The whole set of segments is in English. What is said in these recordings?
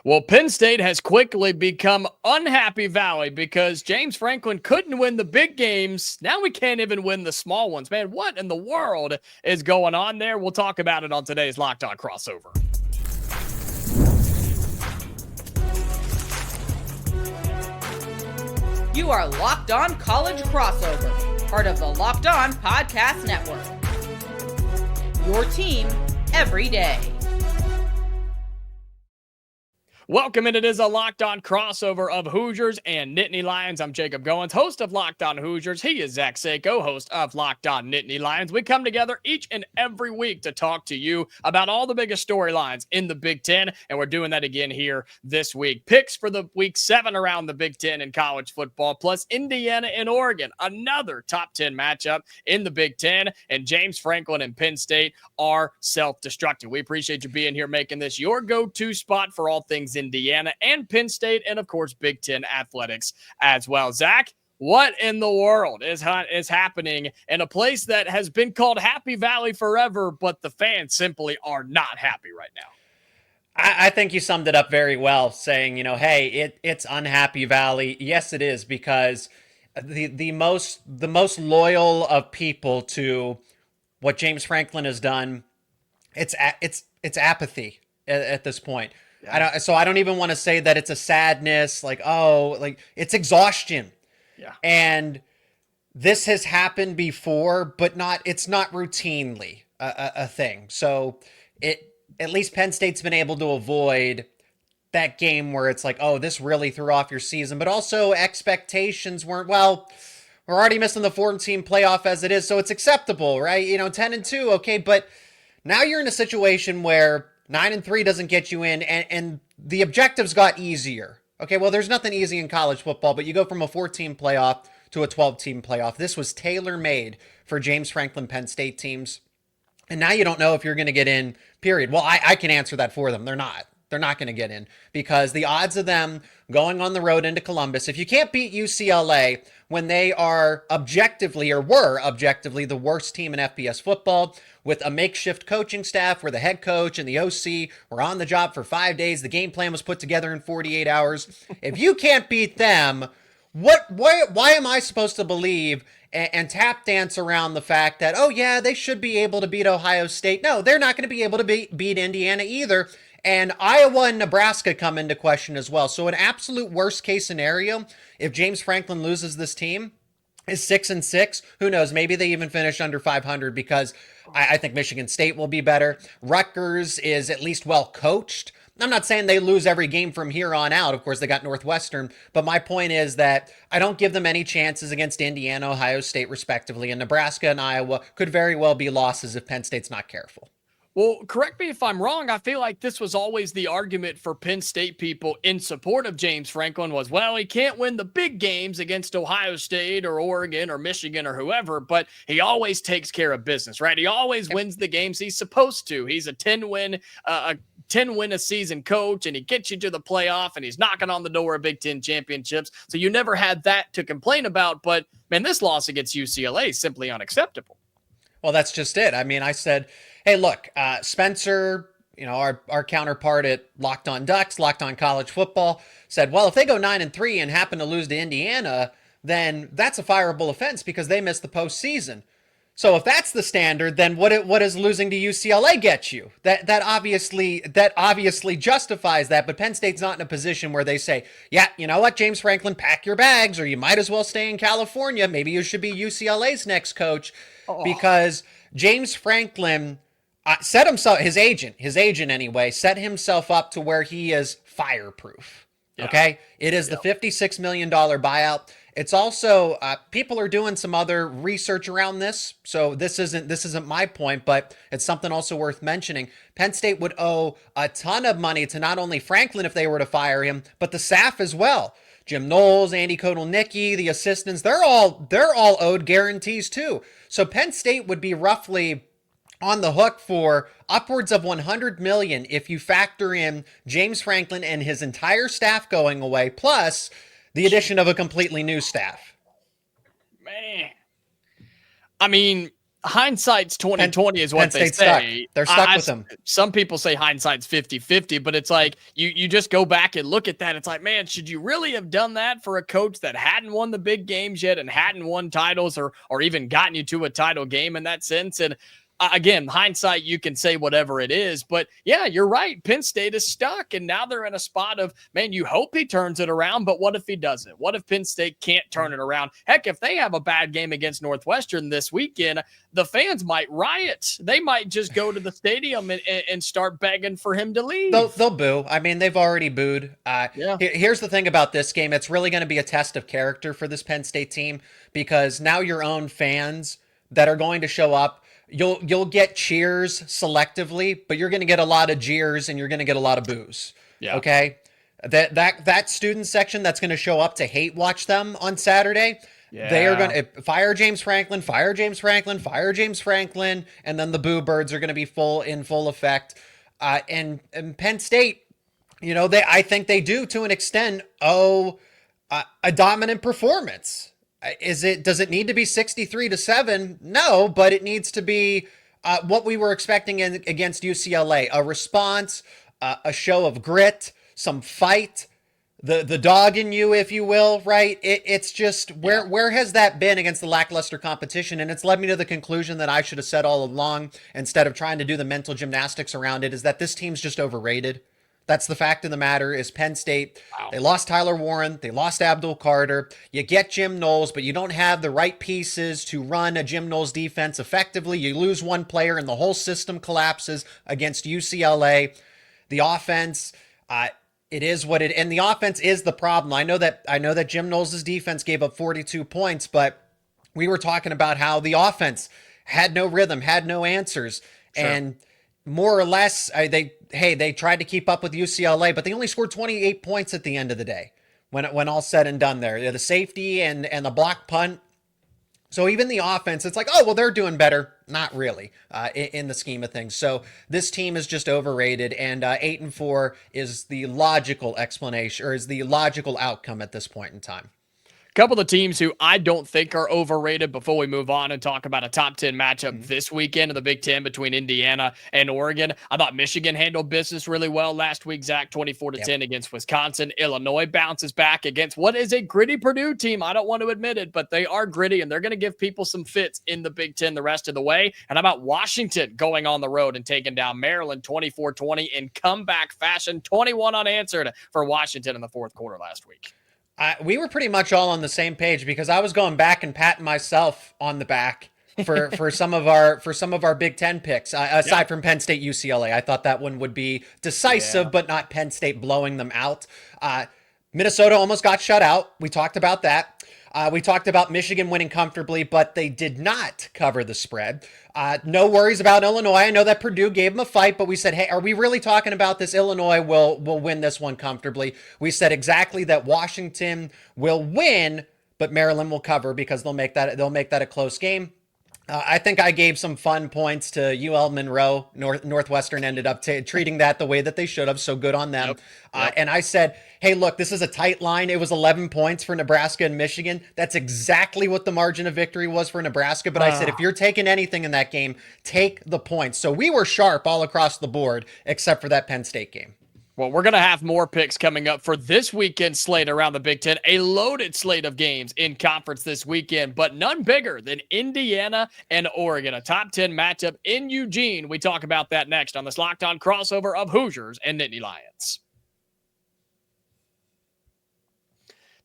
Well, Penn State has quickly become Unhappy Valley because James Franklin couldn't win the big games. Now we can't even win the small ones. Man, what in the world is going on there? We'll talk about it on today's Locked On Crossover. You are Locked On College Crossover, part of the Locked On Podcast Network. Your team every day. Welcome, and it is a Locked On crossover of Hoosiers and Nittany Lions. I'm Jacob Goins, host of Locked On Hoosiers. He is Zach Sako, host of Locked On Nittany Lions. We come together each and every week to talk to you about all the biggest storylines in the Big Ten, and we're doing that again here this week. Picks for the Week 7 around the Big Ten in college football, plus Indiana and Oregon, another top 10 matchup in the Big Ten, and James Franklin and Penn State are self-destructing. We appreciate you being here, making this your go-to spot for all things Indiana and Penn State, and of course Big Ten athletics as well. Zach, what in the world is happening in a place that has been called Happy Valley forever, but the fans simply are not happy right now? I think you summed it up very well, saying, hey, it's Unhappy Valley. Yes, it is, because the most loyal of people to what James Franklin has done, it's apathy at this point. Yeah. I don't even want to say that it's a sadness, it's exhaustion. Yeah. And this has happened before, but it's not routinely a thing. So at least Penn State's been able to avoid that game where it's like, oh, this really threw off your season, but also expectations weren't, well, we're already missing the 4-team playoff as it is, so it's acceptable, right? 10-2, okay, but now you're in a situation where 9-3 doesn't get you in, and the objectives got easier. Okay, well, there's nothing easy in college football, but you go from a 4-team playoff to a 12-team playoff. This was tailor-made for James Franklin Penn State teams, and now you don't know if you're going to get in, period. Well, I can answer that for them. They're not. They're not going to get in because the odds of them going on the road into Columbus, if you can't beat UCLA when they are were objectively the worst team in FBS football with a makeshift coaching staff where the head coach and the OC were on the job for 5 days. The game plan was put together in 48 hours. If you can't beat them, why am I supposed to believe and tap dance around the fact that, oh yeah, they should be able to beat Ohio State? No, they're not going to be able to beat Indiana either. And Iowa and Nebraska come into question as well. So an absolute worst case scenario, if James Franklin loses this team, is 6-6. Who knows? Maybe they even finish under 500 because I think Michigan State will be better. Rutgers is at least well coached. I'm not saying they lose every game from here on out. Of course, they got Northwestern. But my point is that I don't give them any chances against Indiana, Ohio State, respectively. And Nebraska and Iowa could very well be losses if Penn State's not careful. Well, correct me if I'm wrong. I feel like this was always the argument for Penn State people in support of James Franklin was, well, he can't win the big games against Ohio State or Oregon or Michigan or whoever, but he always takes care of business, right? He always wins the games he's supposed to. He's a 10-win a season coach, and he gets you to the playoff, and he's knocking on the door of Big Ten championships. So you never had that to complain about. But, man, this loss against UCLA is simply unacceptable. Well, that's just it. I mean, I said, hey, look, Spencer, our counterpart at Locked On Ducks, Locked On College Football, said, well, if they go 9-3 and happen to lose to Indiana, then that's a fireable offense because they missed the postseason. So if that's the standard, then what does losing to UCLA get you? That obviously justifies that, but Penn State's not in a position where they say, yeah, you know what, James Franklin, pack your bags, or you might as well stay in California. Maybe you should be UCLA's next coach. Because James Franklin set himself, his agent anyway, set himself up to where he is fireproof. Yeah. Okay? It is the $56 million buyout. It's also, people are doing some other research around this, so this isn't my point, but it's something also worth mentioning. Penn State would owe a ton of money to not only Franklin if they were to fire him, but the staff as well. Jim Knowles, Andy Kotelnicki, the assistants, they're all owed guarantees too. So Penn State would be roughly on the hook for upwards of $100 million if you factor in James Franklin and his entire staff going away, plus the addition of a completely new staff. Man. I mean, hindsight's 2020 is what Penn they State's say. Stuck. They're stuck with him. Some people say hindsight's 50-50, but it's like you just go back and look at that. It's like, man, should you really have done that for a coach that hadn't won the big games yet and hadn't won titles or even gotten you to a title game in that sense? And again, hindsight, you can say whatever it is, but yeah, you're right. Penn State is stuck, and now they're in a spot of, man, you hope he turns it around, but what if he doesn't? What if Penn State can't turn it around? Heck, if they have a bad game against Northwestern this weekend, the fans might riot. They might just go to the stadium and start begging for him to leave. They'll boo. I mean, they've already booed. Here's the thing about this game. It's really going to be a test of character for this Penn State team, because now your own fans that are going to show up, you'll get cheers selectively, but you're going to get a lot of jeers and you're going to get a lot of boos. Yeah. Okay. That student section that's going to show up to hate watch them on Saturday. Yeah. They are going to fire James Franklin, fire James Franklin, fire James Franklin. And then the boo birds are going to be in full effect. And Penn State, I think they do to an extent owe a dominant performance. Does it need to be 63-7? No, but it needs to be what we were expecting against UCLA, a response, a show of grit, some fight, the dog in you, if you will, right? It's just where has that been against the lackluster competition? And it's led me to the conclusion that I should have said all along, instead of trying to do the mental gymnastics around it, is that this team's just overrated. That's the fact of the matter. Is Penn State. Wow. They lost Tyler Warren. They lost Abdul Carter. You get Jim Knowles, but you don't have the right pieces to run a Jim Knowles defense effectively. You lose one player and the whole system collapses against UCLA. The offense, it is what it, and the offense is the problem. I know that Jim Knowles' defense gave up 42 points, but we were talking about how the offense had no rhythm, had no answers. Sure. And more or less, they tried to keep up with UCLA, but they only scored 28 points at the end of the day when all said and done there. The safety and the block punt. So even the offense, it's like, oh, well, they're doing better. Not really in the scheme of things. So this team is just overrated, and 8-4 is the logical explanation, or is the logical outcome at this point in time. Couple of teams who I don't think are overrated before we move on and talk about a top 10 matchup this weekend in the Big Ten between Indiana and Oregon. I thought Michigan handled business really well last week, Zach, 24-10 against Wisconsin. Illinois bounces back against what is a gritty Purdue team. I don't want to admit it, but they are gritty, and they're going to give people some fits in the Big Ten the rest of the way. And how about Washington going on the road and taking down Maryland 24-20 in comeback fashion, 21 unanswered for Washington in the fourth quarter last week. We were pretty much all on the same page, because I was going back and patting myself on the back for some of our Big Ten picks. Aside from Penn State, UCLA, I thought that one would be decisive, but not Penn State blowing them out. Minnesota almost got shut out. We talked about that. We talked about Michigan winning comfortably, but they did not cover the spread. No worries about Illinois. I know that Purdue gave them a fight, but we said, hey, are we really talking about this? Illinois will win this one comfortably. We said exactly that Washington will win, but Maryland will cover, because they'll make that a close game. I think I gave some fun points to UL Monroe. Northwestern ended up treating that the way that they should have, so good on them. Yep. And I said, hey, look, this is a tight line. It was 11 points for Nebraska and Michigan. That's exactly what the margin of victory was for Nebraska. But I said, if you're taking anything in that game, take the points. So we were sharp all across the board, except for that Penn State game. Well, we're going to have more picks coming up for this weekend slate around the Big Ten, a loaded slate of games in conference this weekend, but none bigger than Indiana and Oregon, a top 10 matchup in Eugene. We talk about that next on this Locked On crossover of Hoosiers and Nittany Lions.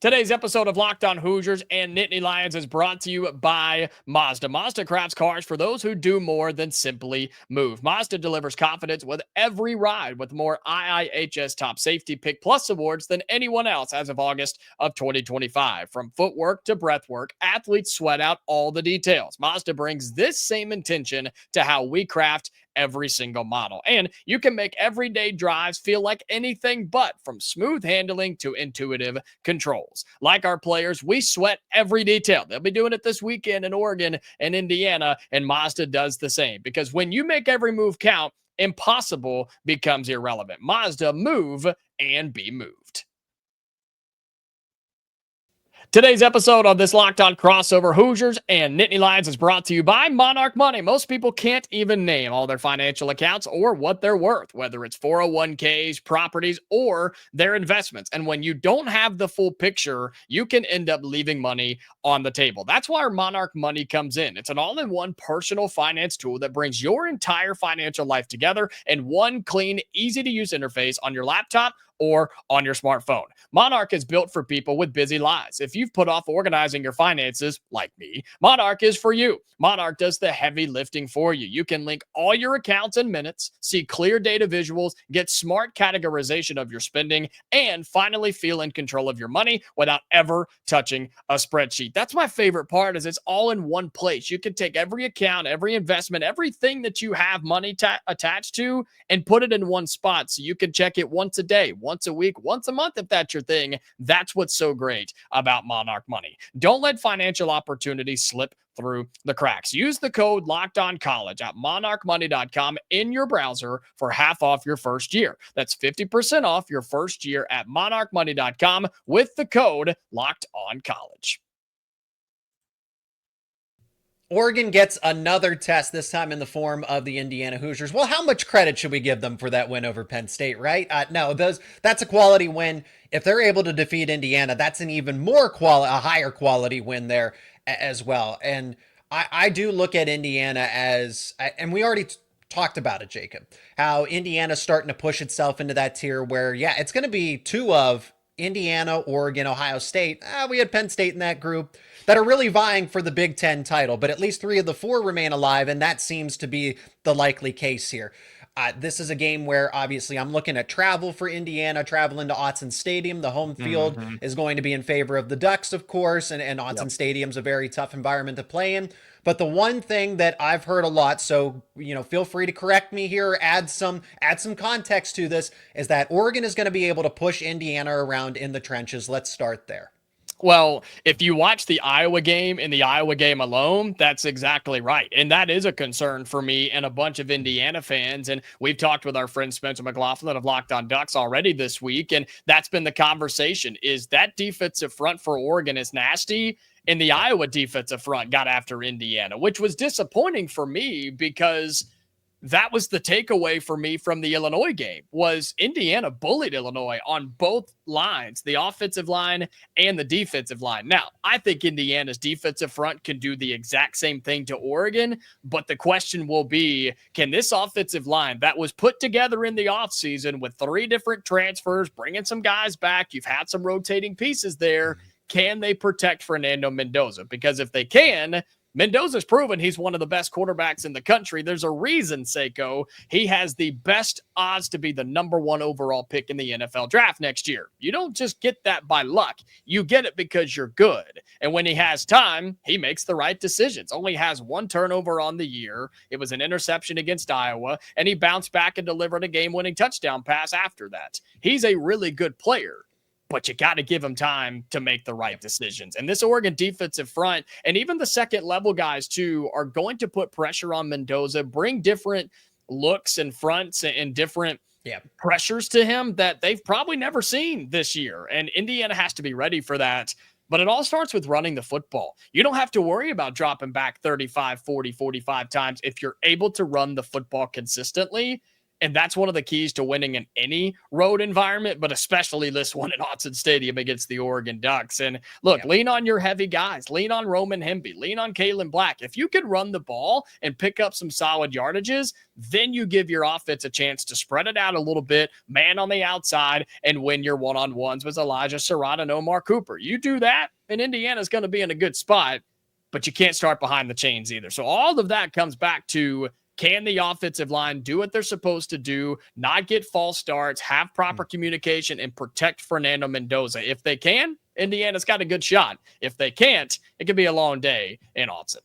Today's episode of Locked On Hoosiers and Nittany Lions is brought to you by Mazda. Mazda crafts cars for those who do more than simply move. Mazda delivers confidence with every ride, with more IIHS Top Safety Pick Plus awards than anyone else as of August of 2025. From footwork to breathwork, athletes sweat out all the details. Mazda brings this same intention to how we craft every single model. And you can make everyday drives feel like anything but, from smooth handling to intuitive controls. Like our players, we sweat every detail. They'll be doing it this weekend in Oregon and Indiana, and Mazda does the same. Because when you make every move count, impossible becomes irrelevant. Mazda, move and be moved. Today's episode of this Locked On Crossover Hoosiers and Nittany Lions is brought to you by Monarch Money. Most people can't even name all their financial accounts or what they're worth, whether it's 401ks, properties, or their investments. And when you don't have the full picture, you can end up leaving money on the table. That's why Monarch Money comes in. It's an all-in-one personal finance tool that brings your entire financial life together in one clean, easy-to-use interface on your laptop or on your smartphone. Monarch is built for people with busy lives. If you've put off organizing your finances, like me, Monarch is for you. Monarch does the heavy lifting for you. You can link all your accounts in minutes, see clear data visuals, get smart categorization of your spending, and finally feel in control of your money without ever touching a spreadsheet. That's my favorite part, is it's all in one place. You can take every account, every investment, everything that you have money attached to, and put it in one spot so you can check it once a day, once a week, once a month if that's your thing. That's what's so great about Monarch Money. Don't let financial opportunities slip through the cracks. Use the code LOCKEDONCollege at monarchmoney.com in your browser for half off your first year. That's 50% off your first year at monarchmoney.com with the code LOCKEDONCollege. Oregon gets another test, this time in the form of the Indiana Hoosiers. Well, how much credit should we give them for that win over Penn State, right? No, that's a quality win. If they're able to defeat Indiana, that's an even more a higher quality win there as well. And I do look at Indiana as, and we already talked about it, Jacob, how Indiana's starting to push itself into that tier where, yeah, it's going to be two of Indiana, Oregon, Ohio State. We had Penn State in that group that are really vying for the Big Ten title, but at least 3 of the 4 remain alive, and that seems to be the likely case here. This is a game where obviously I'm looking at travel for Indiana, traveling to Autzen Stadium. The home field is going to be in favor of the Ducks, of course, and Autzen Stadium's a very tough environment to play in. But the one thing that I've heard a lot, so feel free to correct me here, add some context to this, is that Oregon is going to be able to push Indiana around in the trenches. Let's start there. Well, if you watch the Iowa game and the Iowa game alone, that's exactly right. And that is a concern for me and a bunch of Indiana fans. And we've talked with our friend Spencer McLaughlin of Locked On Ducks already this week. And that's been the conversation, is that defensive front for Oregon is nasty. And the Iowa defensive front got after Indiana, which was disappointing for me because that was the takeaway for me from the Illinois game, was Indiana bullied Illinois on both lines, the offensive line and the defensive line. Now, I think Indiana's defensive front can do the exact same thing to Oregon, but the question will be, can this offensive line that was put together in the offseason with 3 different transfers, bringing some guys back, you've had some rotating pieces there, can they protect Fernando Mendoza? Because if they can, Mendoza's proven he's one of the best quarterbacks in the country. There's a reason, Seiko, he has the best odds to be the number 1 overall pick in the NFL draft next year. You don't just get that by luck. You get it because you're good. And when he has time, he makes the right decisions. Only has 1 turnover on the year. It was an interception against Iowa, and he bounced back and delivered a game-winning touchdown pass after that. He's a really good player, but you got to give him time to make the right decisions. And this Oregon defensive front, and even the second level guys too, are going to put pressure on Mendoza, bring different looks and fronts and different pressures to him that they've probably never seen this year. And Indiana has to be ready for that. But it all starts with running the football. You don't have to worry about dropping back 35, 40, 45 times if you're able to run the football consistently. And that's one of the keys to winning in any road environment, but especially this one at Autzen Stadium against the Oregon Ducks. And look, lean on your heavy guys. Lean on Roman Hemby. Lean on Kalen Black. If you can run the ball and pick up some solid yardages, then you give your offense a chance to spread it out a little bit, man on the outside, and win your one-on-ones with Elijah Surratt and Omar Cooper. You do that, and Indiana's going to be in a good spot, but you can't start behind the chains either. So all of that comes back to, can the offensive line do what they're supposed to do, not get false starts, have proper communication, and protect Fernando Mendoza? If they can, Indiana's got a good shot. If they can't, it could be a long day in Autzen.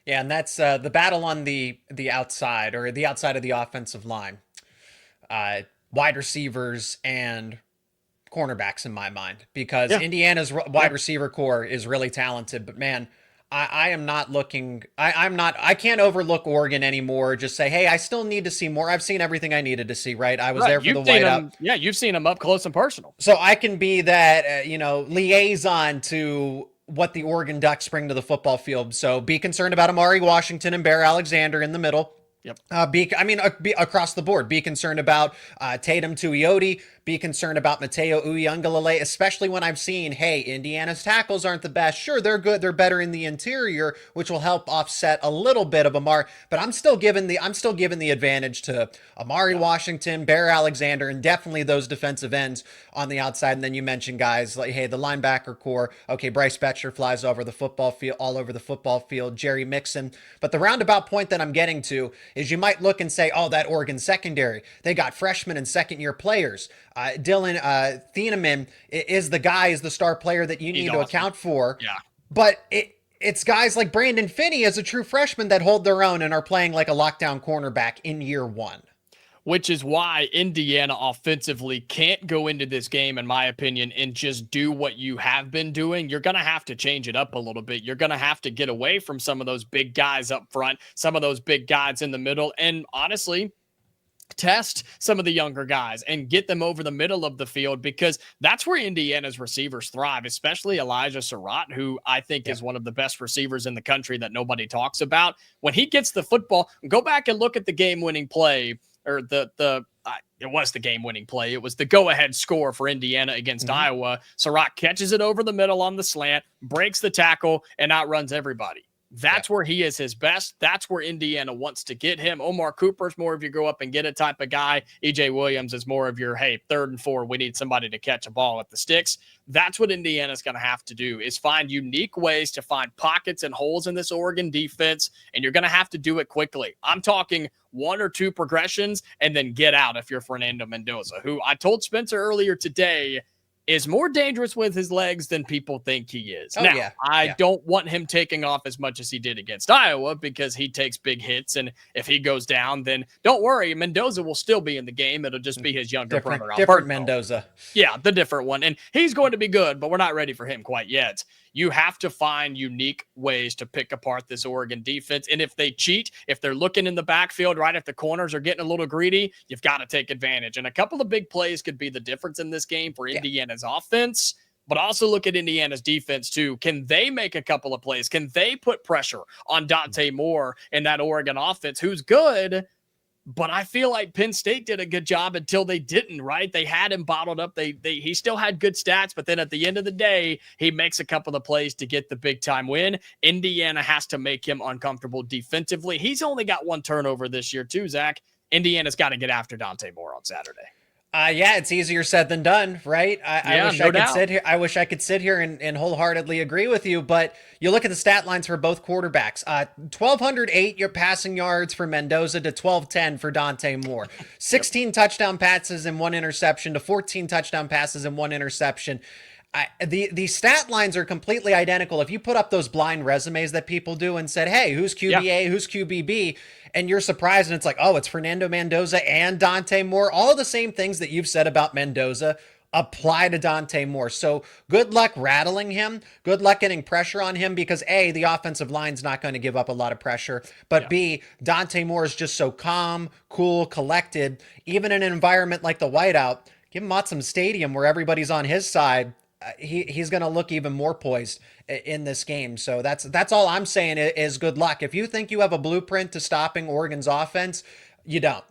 Yeah, and that's the battle on the outside, or the outside of the offensive line. Wide receivers and cornerbacks in my mind, because Indiana's wide receiver core is really talented, but man, I am not looking. I can't overlook Oregon anymore. Just say, hey, I still need to see more. I've seen everything I needed to see. Right. I was Right. there for the You've seen whiteout. him. Yeah, you've seen him up close and personal. So I can be that, liaison to what the Oregon Ducks bring to the football field. So be concerned about Amari Washington and Bear Alexander in the middle. Yep. Be across the board. Be concerned about Tatum Tuioti. Be concerned about Mateo Uiagalelei, especially when I've seen, hey, Indiana's tackles aren't the best. Sure, they're good. They're better in the interior, which will help offset a little bit of Amari. But I'm still giving the advantage to Amari Washington, Bear Alexander, and definitely those defensive ends on the outside. And then you mentioned guys like, hey, the linebacker core. Okay, Bryce Betcher flies over the football field, all over the football field. Jerry Mixon. But the roundabout point that I'm getting to is you might look and say, oh, that Oregon secondary, they got freshmen and second-year players. Dylan Thieneman is the star player that you need to account for. Yeah. But it's guys like Brandon Finney as a true freshman that hold their own and are playing like a lockdown cornerback in year one. Which is why Indiana offensively can't go into this game, in my opinion, and just do what you have been doing. You're going to have to change it up a little bit. You're going to have to get away from some of those big guys up front, some of those big guys in the middle, and honestly, test some of the younger guys and get them over the middle of the field, because that's where Indiana's receivers thrive, especially Elijah Surratt, who I think is one of the best receivers in the country that nobody talks about. When he gets the football, go back and look at the game-winning play, or it was the game-winning play. It was the go-ahead score for Indiana against Iowa. Surratt catches it over the middle on the slant, breaks the tackle, and outruns everybody. That's where he is his best. That's where Indiana wants to get him. Omar Cooper's more of your go up and get it type of guy. EJ Williams is more of your, hey, 3rd and 4, we need somebody to catch a ball at the sticks. That's what Indiana's going to have to do, is find unique ways to find pockets and holes in this Oregon defense, and you're going to have to do it quickly. I'm talking 1 or 2 progressions and then get out if you're Fernando Mendoza, who I told Spencer earlier today is more dangerous with his legs than people think he is. I don't want him taking off as much as he did against Iowa, because he takes big hits, and if he goes down, then don't worry, Mendoza will still be in the game. It'll just be his younger brother. Different Mendoza. Yeah, the different one. And he's going to be good, but we're not ready for him quite yet. You have to find unique ways to pick apart this Oregon defense. And if they cheat, if they're looking in the backfield, right, if the corners are getting a little greedy, you've got to take advantage. And a couple of big plays could be the difference in this game for Indiana's offense. But also look at Indiana's defense, too. Can they make a couple of plays? Can they put pressure on Dante Moore in that Oregon offense, who's good? But I feel like Penn State did a good job until they didn't, right? They had him bottled up. He still had good stats, but then at the end of the day, he makes a couple of plays to get the big-time win. Indiana has to make him uncomfortable defensively. He's only got 1 turnover this year, too, Zach. Indiana's got to get after Dante Moore on Saturday. It's easier said than done, right? I wish I could sit here and wholeheartedly agree with you, but you look at the stat lines for both quarterbacks. 1,208 your passing yards for Mendoza to 1,210 for Dante Moore. 16 touchdown passes and 1 interception to 14 touchdown passes and 1 interception. The stat lines are completely identical. If you put up those blind resumes that people do and said, hey, who's QBA, who's QBB, and you're surprised and it's like, oh, it's Fernando Mendoza and Dante Moore. All of the same things that you've said about Mendoza apply to Dante Moore. So good luck rattling him. Good luck getting pressure on him, because A, the offensive line's not going to give up a lot of pressure, but B, Dante Moore is just so calm, cool, collected. Even in an environment like the whiteout, give him Motsum Stadium where everybody's on his side. He's going to look even more poised in this game. So that's all I'm saying is good luck. If you think you have a blueprint to stopping Oregon's offense, you don't.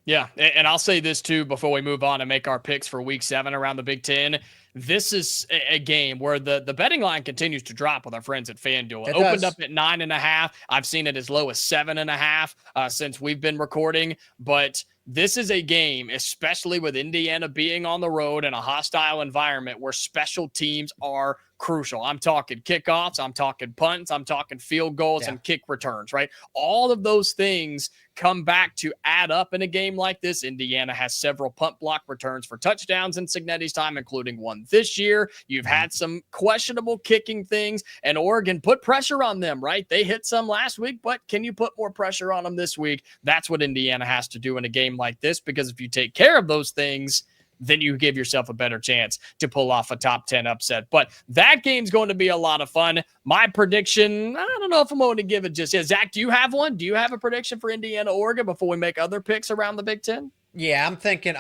Yeah, and I'll say this too before we move on and make our picks for Week 7 around the Big Ten. This is a game where the betting line continues to drop with our friends at FanDuel. It opened up at 9.5. I've seen it as low as 7.5 since we've been recording. But this is a game, especially with Indiana being on the road in a hostile environment, where special teams are crucial. I'm talking kickoffs, I'm talking punts, I'm talking field goals and kick returns, right? All of those things come back to add up in a game like this. Indiana has several punt block returns for touchdowns in Cignetti's time, including one this year. You've had some questionable kicking things, and Oregon put pressure on them, right? They hit some last week, but can you put more pressure on them this week? That's what Indiana has to do in a game like this, because if you take care of those things, then you give yourself a better chance to pull off a top 10 upset. But that game's going to be a lot of fun. My prediction, I don't know if I'm going to give it just yet. Zach, do you have one? Do you have a prediction for Indiana, Oregon before we make other picks around the Big Ten? Yeah, I'm thinking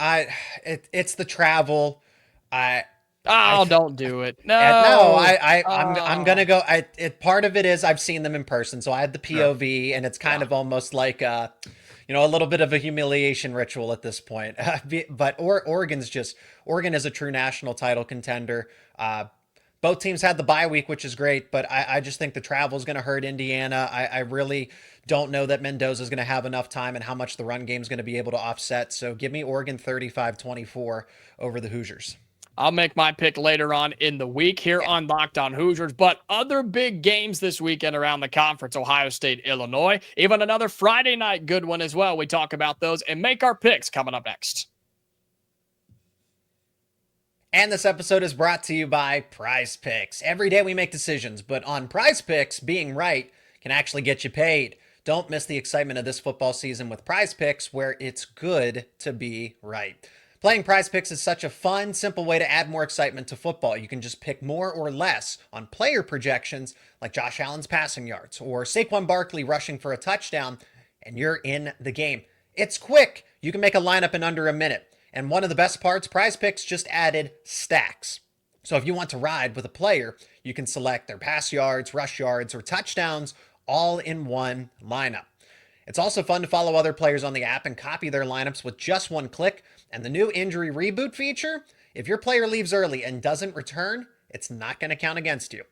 it's the travel. Don't do it. No, I'm gonna go. Part of it is I've seen them in person, so I had the POV, and it's kind of almost like a little bit of a humiliation ritual at this point. But Oregon is a true national title contender. Both teams had the bye week, which is great, but I just think the travel is going to hurt Indiana. I really don't know that Mendoza is going to have enough time and how much the run game is going to be able to offset. So give me Oregon 35-24 over the Hoosiers. I'll make my pick later on in the week here on Locked On Hoosiers. But other big games this weekend around the conference: Ohio State, Illinois, even another Friday night good one as well. We talk about those and make our picks coming up next. And this episode is brought to you by Prize Picks. Every day we make decisions, but on Prize Picks, being right can actually get you paid. Don't miss the excitement of this football season with Prize Picks, where it's good to be right. Playing Prize Picks is such a fun, simple way to add more excitement to football. You can just pick more or less on player projections like Josh Allen's passing yards or Saquon Barkley rushing for a touchdown, and you're in the game. It's quick. You can make a lineup in under a minute. And one of the best parts, Prize Picks just added stacks. So if you want to ride with a player, you can select their pass yards, rush yards, or touchdowns all in one lineup. It's also fun to follow other players on the app and copy their lineups with just one click. And the new injury reboot feature, if your player leaves early and doesn't return, it's not going to count against you.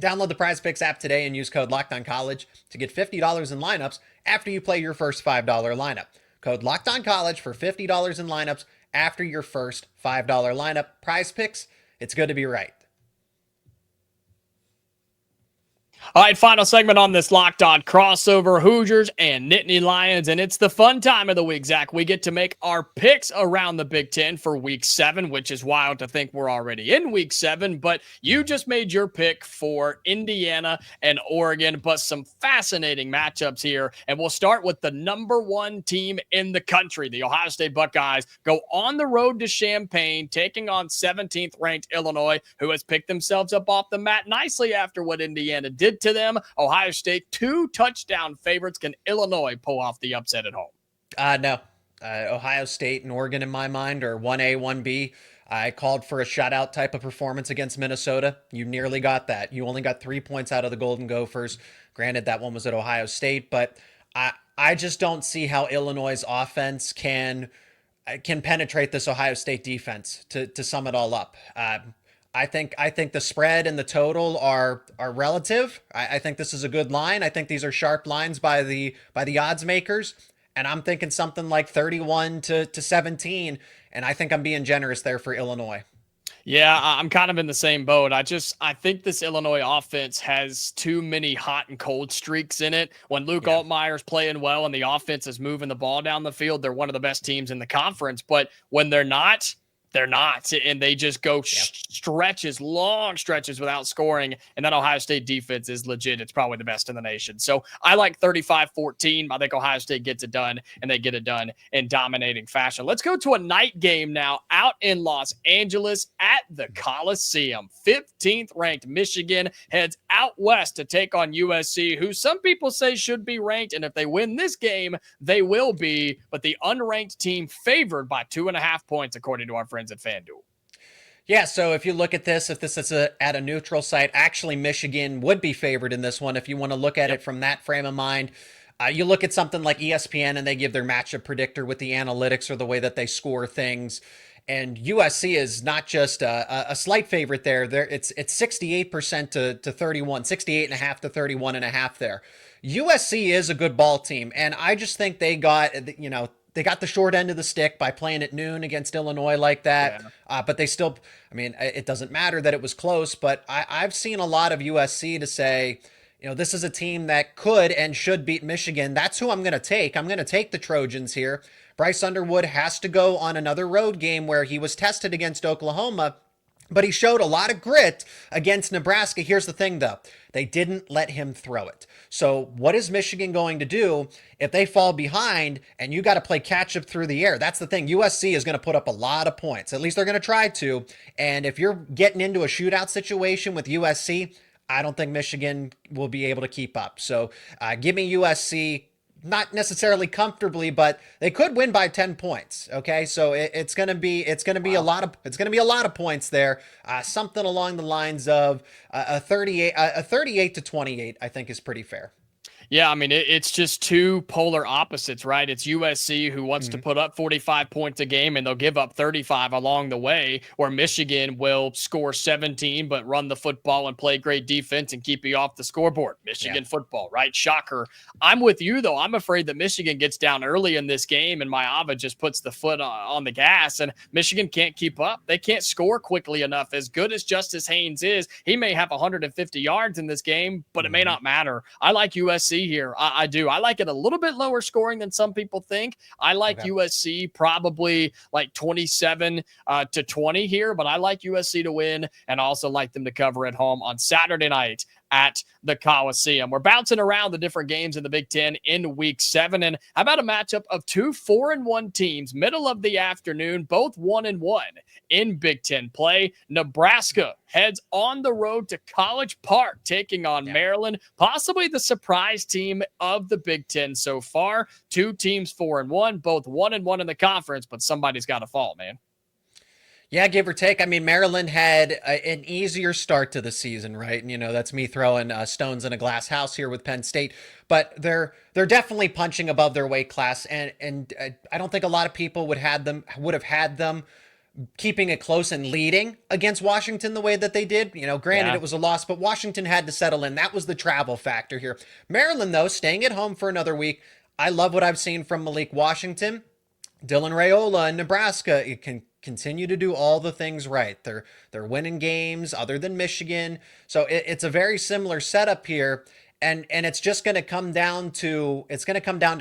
Download the Prize Picks app today and use code LOCKEDONCollege to get $50 in lineups after you play your first $5 lineup. Code LOCKEDONCollege for $50 in lineups after your first $5 lineup. Prize Picks, it's good to be right. All right, final segment on this Locked On crossover: Hoosiers and Nittany Lions, and it's the fun time of the week, Zach. We get to make our picks around the Big Ten for Week 7, which is wild to think we're already in Week 7, but you just made your pick for Indiana and Oregon, but some fascinating matchups here, and we'll start with the number 1 team in the country. The Ohio State Buckeyes go on the road to Champaign, taking on 17th-ranked Illinois, who has picked themselves up off the mat nicely after what Indiana did to them. Ohio State 2 touchdown favorites. Can Illinois pull off the upset at home? No. Ohio State and Oregon in my mind are 1A, 1B. I called for a shutout type of performance against Minnesota. You nearly got that. You only got 3 points out of the Golden Gophers. Granted, that one was at Ohio State, but I just don't see how Illinois' offense can penetrate this Ohio State defense to sum it all up. I think the spread and the total are relative. I think this is a good line. I think these are sharp lines by the odds makers, and I'm thinking something like 31-17, and I think I'm being generous there for Illinois. Yeah, I'm kind of in the same boat. I think this Illinois offense has too many hot and cold streaks in it. When Luke Altmaier's playing well and the offense is moving the ball down the field, they're one of the best teams in the conference. But when they're not, and they just go long stretches without scoring, and that Ohio State defense is legit. It's probably the best in the nation. So I like 35-14. I think Ohio State gets it done, and they get it done in dominating fashion. Let's go to a night game now out in Los Angeles at the Coliseum. 15th-ranked Michigan heads out west to take on USC, who some people say should be ranked, and if they win this game, they will be, but the unranked team favored by 2.5 points, according to our friends at FanDuel. Yeah, so if you look at this, if this is at a neutral site, actually Michigan would be favored in this one if you want to look at it from that frame of mind. You look at something like ESPN and they give their matchup predictor with the analytics or the way that they score things. And USC is not just a slight favorite there. It's 68% to 31, 68.5 to 31.5 there. USC is a good ball team, and I just think they got, they got the short end of the stick by playing at noon against Illinois like that. Yeah. But they still, it doesn't matter that it was close, but I've seen a lot of USC to say, this is a team that could and should beat Michigan. That's who I'm going to take. I'm going to take the Trojans here. Bryce Underwood has to go on another road game where he was tested against Oklahoma. But he showed a lot of grit against Nebraska. Here's the thing, though. They didn't let him throw it. So what is Michigan going to do if they fall behind and you got to play catch up through the air? That's the thing. USC is going to put up a lot of points. At least they're going to try to. And if you're getting into a shootout situation with USC, I don't think Michigan will be able to keep up. So give me USC. Not necessarily comfortably, but they could win by 10 points. Okay, so it's gonna be a lot of points there. Something along the lines of a 38 to 28. I think is pretty fair. Yeah, I mean, it's just two polar opposites, right? It's USC who wants to put up 45 points a game and they'll give up 35 along the way, or Michigan will score 17 but run the football and play great defense and keep you off the scoreboard. Michigan football, right? Shocker. I'm with you, though. I'm afraid that Michigan gets down early in this game and Maava just puts the foot on the gas and Michigan can't keep up. They can't score quickly enough. As good as Justice Haynes is, he may have 150 yards in this game, but it may not matter. I like USC here. I do. I like it a little bit lower scoring than some people think. I like USC probably like 27 to 20 here, but I like USC to win and also like them to cover at home on Saturday night at the Coliseum. We're bouncing around the different games in the Big Ten in week 7. And how about a matchup of two 4-1 teams, middle of the afternoon, both 1-1 in Big Ten play? Nebraska heads on the road to College Park, taking on Maryland, possibly the surprise team of the Big Ten so far. Two teams 4-1, both 1-1 in the conference, but somebody's got to fall, man. Yeah, give or take. I mean, Maryland had an easier start to the season, right? And, that's me throwing stones in a glass house here with Penn State. But they're definitely punching above their weight class, and I don't think a lot of people would have had them keeping it close and leading against Washington the way that they did. Granted, it was a loss, but Washington had to settle in. That was the travel factor here. Maryland, though, staying at home for another week. I love what I've seen from Malik Washington. Dylan Raiola in Nebraska, it can continue to do all the things right. They're winning games other than Michigan. So it's a very similar setup here. And it's just going to come down to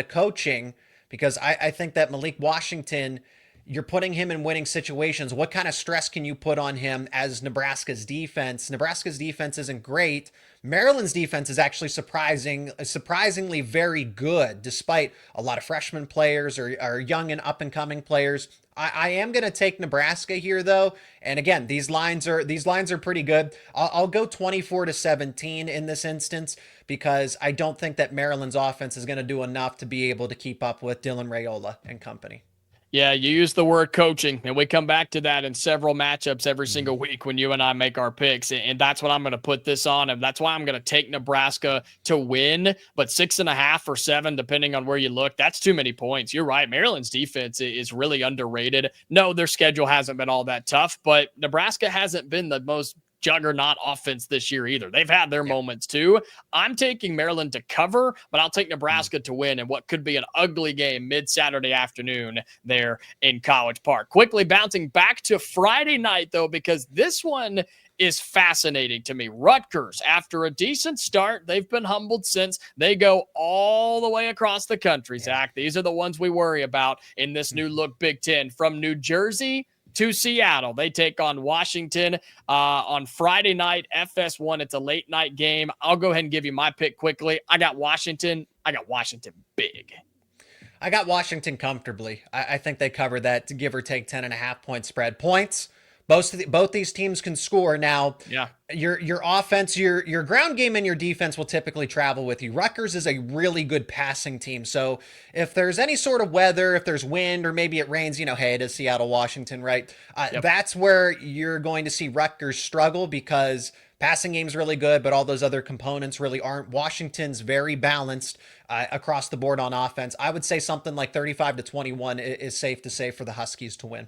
coaching, because I think that Malik Washington, you're putting him in winning situations. What kind of stress can you put on him as Nebraska's defense? Nebraska's defense isn't great. Maryland's defense is actually surprisingly very good, despite a lot of freshman players or young and up and coming players. I am going to take Nebraska here, though. And again, these lines are pretty good. I'll go 24-17 in this instance, because I don't think that Maryland's offense is going to do enough to be able to keep up with Dylan Raiola and company. Yeah, you use the word coaching, and we come back to that in several matchups every single week when you and I make our picks, and that's what I'm going to put this on, and that's why I'm going to take Nebraska to win, but 6.5 or 7, depending on where you look, that's too many points. You're right. Maryland's defense is really underrated. No, their schedule hasn't been all that tough, but Nebraska hasn't been the most juggernaut offense this year either. They've had their moments too. I'm taking Maryland to cover, but I'll take Nebraska to win in what could be an ugly game mid-Saturday afternoon there in College Park. Quickly bouncing back to Friday night, though, because this one is fascinating to me. Rutgers, after a decent start, they've been humbled since. They go all the way across the country, Zach. These are the ones we worry about in this new look Big Ten. From New Jersey to Seattle, they take on Washington on Friday night, FS1. It's a late night game. I'll go ahead and give you my pick quickly. I got Washington big. I got Washington comfortably. I think they cover that, to give or take 10.5 point spread. Points. Both these teams can score. Now, your offense, your ground game and your defense will typically travel with you. Rutgers is a really good passing team. So if there's any sort of weather, if there's wind or maybe it rains, hey, it is Seattle, Washington, right? That's where you're going to see Rutgers struggle, because passing game's really good, but all those other components really aren't. Washington's very balanced across the board on offense. I would say something like 35-21 is safe to say for the Huskies to win.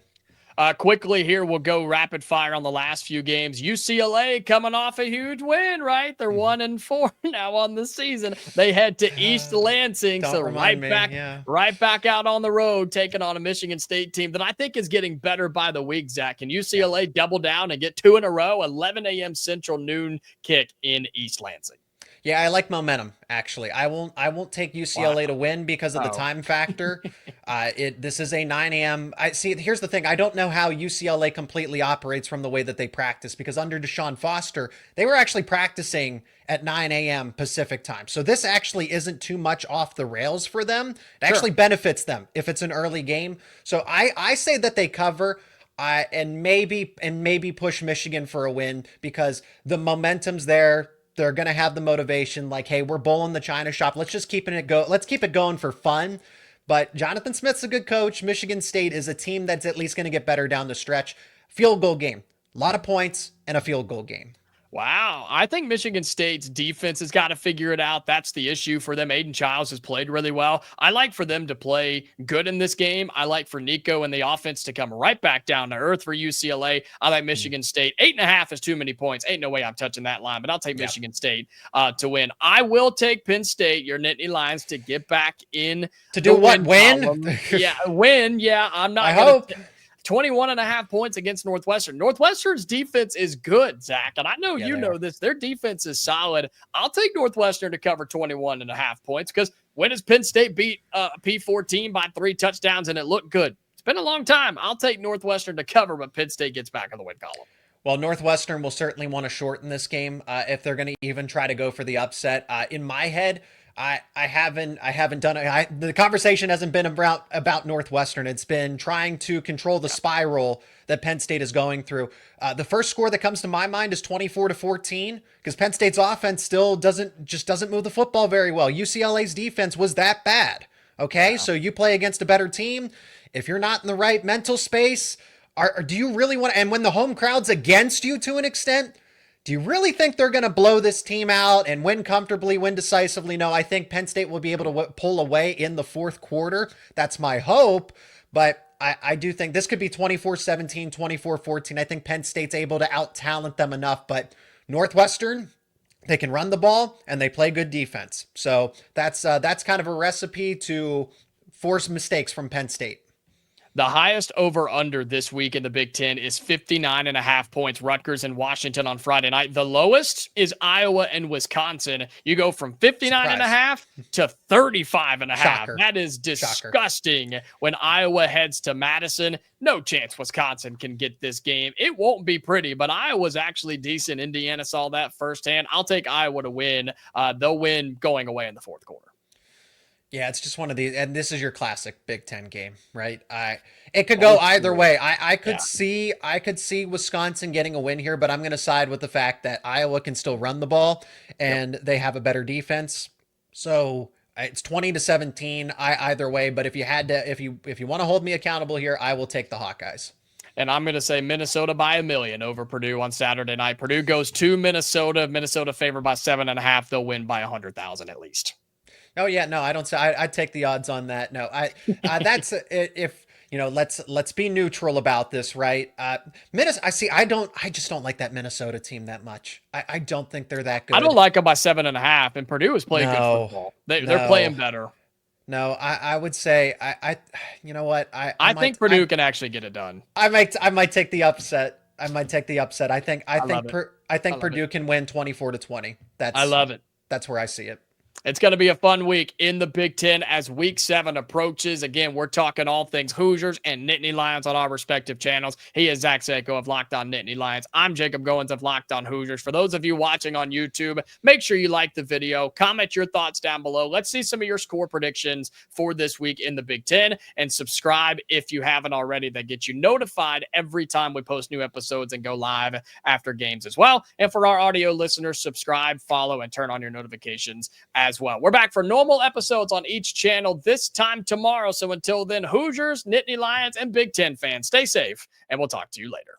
Quickly here, we'll go rapid fire on the last few games. UCLA coming off a huge win, right? They're 1-4 now on the season. They head to East Lansing, so right back out on the road, taking on a Michigan State team that I think is getting better by the week, Zach. Can UCLA double down and get 2 in a row? 11 a.m. Central, noon kick in East Lansing. Yeah, I like momentum, actually. I won't take UCLA to win because of the Oh. time factor. This is a 9 a.m. I see. Here's the thing. I don't know how UCLA completely operates from the way that they practice, because under Deshaun Foster, they were actually practicing at 9 a.m. Pacific time. So this actually isn't too much off the rails for them. It actually benefits them if it's an early game. So I say that they cover. And maybe push Michigan for a win, because the momentum's there. They're going to have the motivation, like, hey, we're bowling the China shop. Let's just keep it go. Let's keep it going for fun. But Jonathan Smith's a good coach. Michigan State is a team that's at least going to get better down the stretch. Field goal game. A lot of points and a field goal game. Wow. I think Michigan State's defense has got to figure it out. That's the issue for them. Aiden Childs has played really well. I like for them to play good in this game. I like for Nico and the offense to come right back down to earth for UCLA. I like Michigan State. 8.5 is too many points. Ain't no way I'm touching that line, but I'll take Michigan State to win. I will take Penn State, your Nittany Lions, to get back in. To do what? Win? Yeah, win. Yeah, I'm not. I hope. 21.5 points against Northwestern. Northwestern's defense is good, Zach, and I know you know this. Their defense is solid. I'll take Northwestern to cover 21.5 points, because when does Penn State beat P14 by 3 touchdowns and it looked good? It's been a long time. I'll take Northwestern to cover, but Penn State gets back on the win column. Well, Northwestern will certainly want to shorten this game if they're going to even try to go for the upset. In my head, I haven't done it. The conversation hasn't been about Northwestern. It's been trying to control the spiral that Penn State is going through. The first score that comes to my mind is 24-14, because Penn State's offense still doesn't move the football very well. UCLA's defense was that bad. Okay, so you play against a better team. If you're not in the right mental space, do you really want to? And when the home crowd's against you to an extent, do you really think they're going to blow this team out and win comfortably, win decisively? No, I think Penn State will be able to pull away in the fourth quarter. That's my hope. But I do think this could be 24-17, 24-14. I think Penn State's able to out-talent them enough. But Northwestern, they can run the ball and they play good defense. So that's kind of a recipe to force mistakes from Penn State. The highest over-under this week in the Big Ten is 59.5 points. Rutgers and Washington on Friday night. The lowest is Iowa and Wisconsin. You go from 59.5 to 35.5. Shocker. That is disgusting. Shocker. When Iowa heads to Madison, no chance Wisconsin can get this game. It won't be pretty, but Iowa's actually decent. Indiana saw that firsthand. I'll take Iowa to win. They'll win going away in the fourth quarter. Yeah, it's just one of these, and this is your classic Big Ten game, right? It could go either way. I could see Wisconsin getting a win here, but I'm going to side with the fact that Iowa can still run the ball and they have a better defense. So it's 20-17 either way. But if you want to hold me accountable here, I will take the Hawkeyes. And I'm going to say Minnesota by 1 million over Purdue on Saturday night. Purdue goes to Minnesota. Minnesota favored by 7.5. They'll win by 100,000 at least. Oh yeah, no, I don't say. I'd take the odds on that. No, that's if let's be neutral about this, right? Minnesota. I just don't like that Minnesota team that much. I don't think they're that good. I don't like them by 7.5, and Purdue is playing good football. They're playing better. No, I would say you know what? I think Purdue can actually get it done. I might take the upset. I think Purdue can win 24-20. I love it. That's where I see it. It's going to be a fun week in the Big Ten as Week 7 approaches. Again, we're talking all things Hoosiers and Nittany Lions on our respective channels. He is Zach Seiko of Locked On Nittany Lions. I'm Jacob Goins of Locked On Hoosiers. For those of you watching on YouTube, make sure you like the video, comment your thoughts down below. Let's see some of your score predictions for this week in the Big Ten, and subscribe if you haven't already. That gets you notified every time we post new episodes and go live after games as well. And for our audio listeners, subscribe, follow, and turn on your notifications as well. We're back for normal episodes on each channel this time tomorrow. So until then, Hoosiers, Nittany Lions, and Big Ten fans, stay safe, and we'll talk to you later.